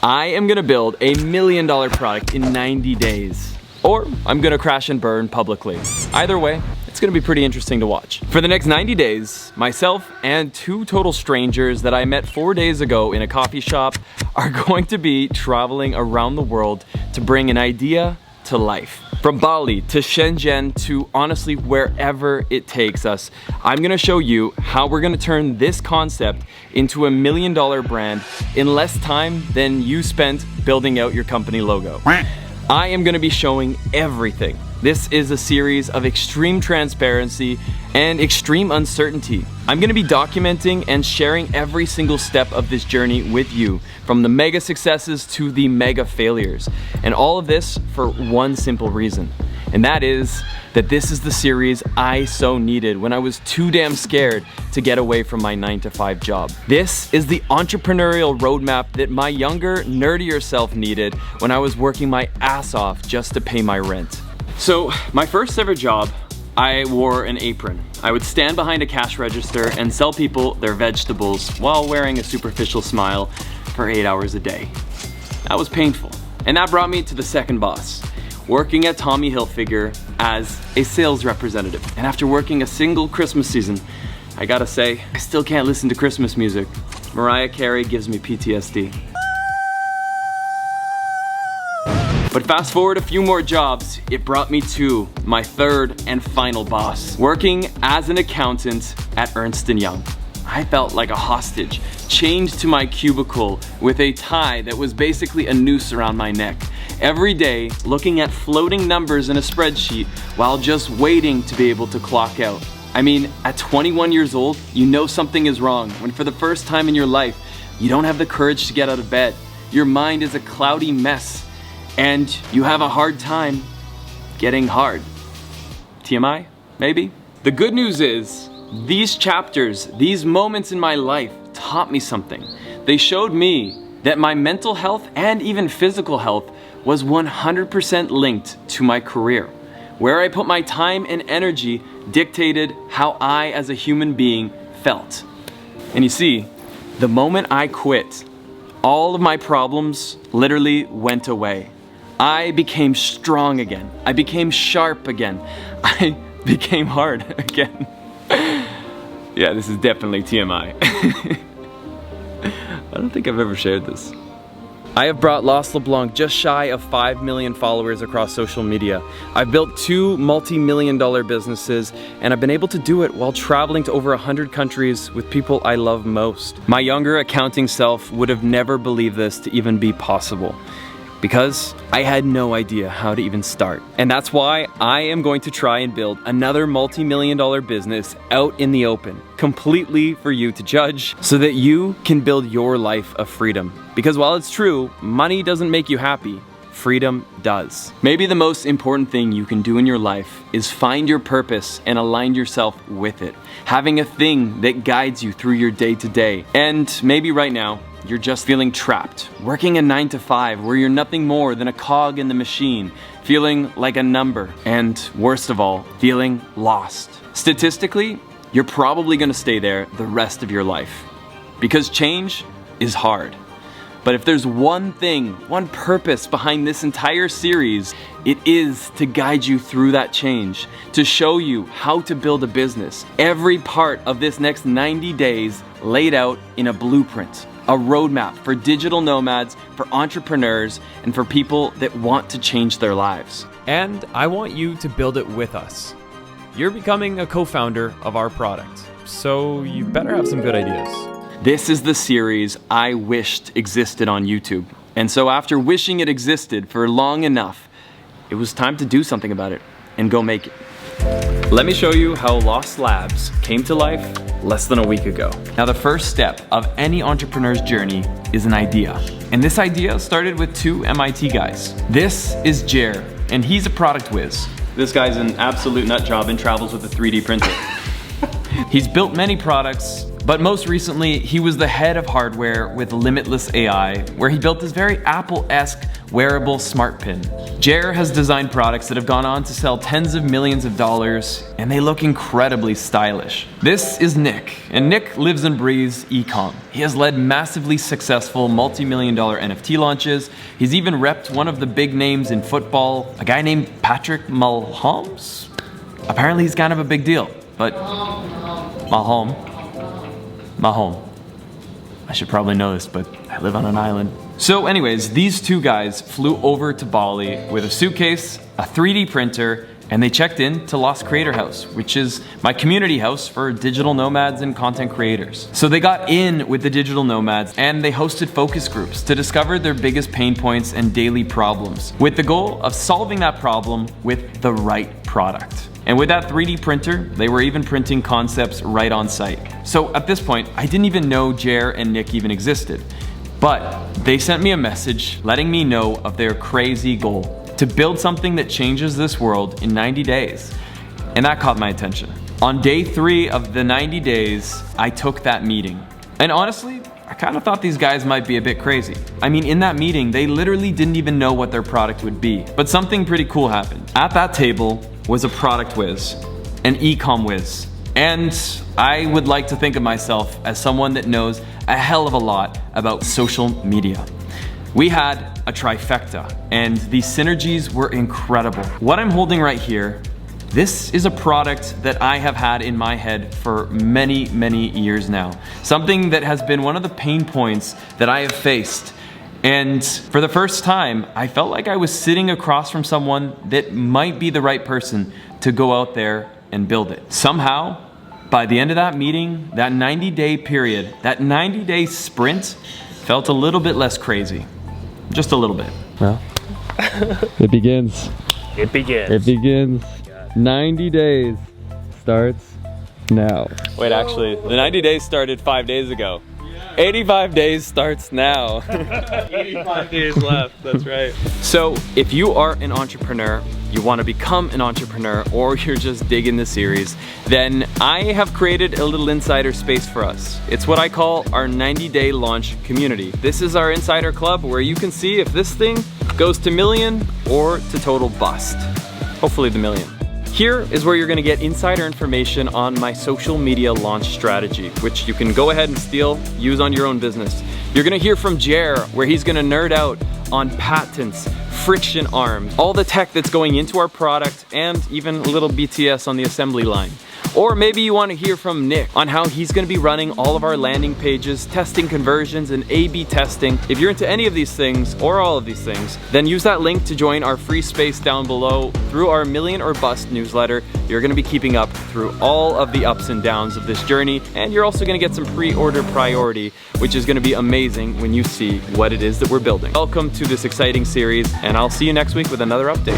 I am gonna build $1 million product in 90 days. Or I'm gonna crash and burn publicly. Either way, it's gonna be pretty interesting to watch. For the next 90 days, myself and 2 total strangers that I met 4 days ago in a coffee shop are going to be traveling around the world to bring an idea to life. From Bali to Shenzhen to honestly wherever it takes us, I'm gonna show you how we're gonna turn this concept into $1 million brand in less time than you spent building out your company logo. I am gonna be showing everything. This is a series of extreme transparency and extreme uncertainty. I'm gonna be documenting and sharing every single step of this journey with you, from the mega successes to the mega failures. And all of this for one simple reason. And that is that this is the series I so needed when I was too damn scared to get away from my 9-to-5 job. This is the entrepreneurial roadmap that my younger, nerdier self needed when I was working my ass off just to pay my rent. So my first ever job, I wore an apron. I would stand behind a cash register and sell people their vegetables while wearing a superficial smile for 8 hours a day. That was painful. And that brought me to the second boss, working at Tommy Hilfiger as a sales representative. And after working a single Christmas season, I gotta say, I still can't listen to Christmas music. Mariah Carey gives me PTSD. But fast forward a few more jobs, it brought me to my third and final boss, working as an accountant at Ernst & Young. I felt like a hostage, chained to my cubicle with a tie that was basically a noose around my neck. Every day, looking at floating numbers in a spreadsheet while just waiting to be able to clock out. I mean, at 21 years old, you know something is wrong when for the first time in your life, you don't have the courage to get out of bed. Your mind is a cloudy mess. And you have a hard time getting hard. TMI, maybe? The good news is, these chapters, these moments in my life taught me something. They showed me that my mental health and even physical health was 100% linked to my career. Where I put my time and energy dictated how I as a human being felt. And you see, the moment I quit, all of my problems literally went away. I became strong again. I became sharp again. I became hard again. Yeah, this is definitely TMI. I don't think I've ever shared this. I have brought Los LeBlanc just shy of 5 million followers across social media. I've built 2 multi-million-dollar businesses, and I've been able to do it while traveling to over 100 countries with people I love most. My younger accounting self would have never believed this to even be possible, because I had no idea how to even start. And that's why I am going to try and build another multi-million-dollar business out in the open, completely for you to judge, so that you can build your life of freedom. Because while it's true, money doesn't make you happy, freedom does. Maybe the most important thing you can do in your life is find your purpose and align yourself with it. Having a thing that guides you through your day-to-day. And maybe right now, you're just feeling trapped, working a 9-to-5 where you're nothing more than a cog in the machine, feeling like a number, and worst of all, feeling lost. Statistically, you're probably gonna stay there the rest of your life, because change is hard. But if there's one thing, one purpose behind this entire series, it is to guide you through that change, to show you how to build a business. Every part of this next 90 days laid out in a blueprint. A roadmap for digital nomads, for entrepreneurs, and for people that want to change their lives. And I want you to build it with us. You're becoming a co-founder of our product, so you better have some good ideas. This is the series I wished existed on YouTube. And so after wishing it existed for long enough, it was time to do something about it and go make it. Let me show you how Lost Labs came to life less than a week ago. Now, the first step of any entrepreneur's journey is an idea. And this idea started with 2 MIT guys. This is Jer, and he's a product whiz. This guy's an absolute nut job and travels with a 3D printer. He's built many products, But most recently, he was the head of hardware with Limitless AI, where he built this very Apple-esque wearable smart pin. Jer has designed products that have gone on to sell tens of millions of dollars, and they look incredibly stylish. This is Nick, and Nick lives and breathes e-com. He has led massively successful multi-million-dollar NFT launches. He's even repped one of the big names in football, a guy named Patrick Mahomes. Apparently he's kind of a big deal, but Mahomes. I should probably know this, but I live on an island. So anyways, these two guys flew over to Bali with a suitcase, a 3D printer, and they checked in to Lost Creator House, which is my community house for digital nomads and content creators. So they got in with the digital nomads and they hosted focus groups to discover their biggest pain points and daily problems, with the goal of solving that problem with the right product. And with that 3D printer, they were even printing concepts right on site. So at this point, I didn't even know Jer and Nick even existed. But they sent me a message letting me know of their crazy goal: to build something that changes this world in 90 days. And that caught my attention. On day 3 of the 90 days, I took that meeting. And honestly, I kind of thought these guys might be a bit crazy. I mean, in that meeting, they literally didn't even know what their product would be. But something pretty cool happened. At that table was a product whiz, an e-com whiz. And I would like to think of myself as someone that knows a hell of a lot about social media. We had a trifecta, and the synergies were incredible. What I'm holding right here, this is a product that I have had in my head for many, many years now. Something that has been one of the pain points that I have faced. And for the first time, I felt like I was sitting across from someone that might be the right person to go out there and build it. Somehow, by the end of that meeting, that 90-day period, that 90-day sprint felt a little bit less crazy. Just a little bit. Well, it begins. It begins. It begins. 90 days starts now. Wait, actually, the 90 days started 5 days ago. 85 days starts now. 85 days left, that's right. So if you are an entrepreneur, you want to become an entrepreneur, or you're just digging the series, then I have created a little insider space for us. It's what I call our 90-day launch community. This is our insider club where you can see if this thing goes to million or to total bust. Hopefully the million. Here is where you're gonna get insider information on my social media launch strategy, which you can go ahead and steal, use on your own business. You're gonna hear from Jer, where he's gonna nerd out on patents, friction arms, all the tech that's going into our product, and even a little BTS on the assembly line. Or maybe you want to hear from Nick on how he's going to be running all of our landing pages, testing conversions, and A/B testing. If you're into any of these things, or all of these things, then use that link to join our free space down below. Through our Million or Bust newsletter, you're going to be keeping up through all of the ups and downs of this journey, and you're also going to get some pre-order priority, which is going to be amazing when you see what it is that we're building. Welcome to this exciting series, and I'll see you next week with another update.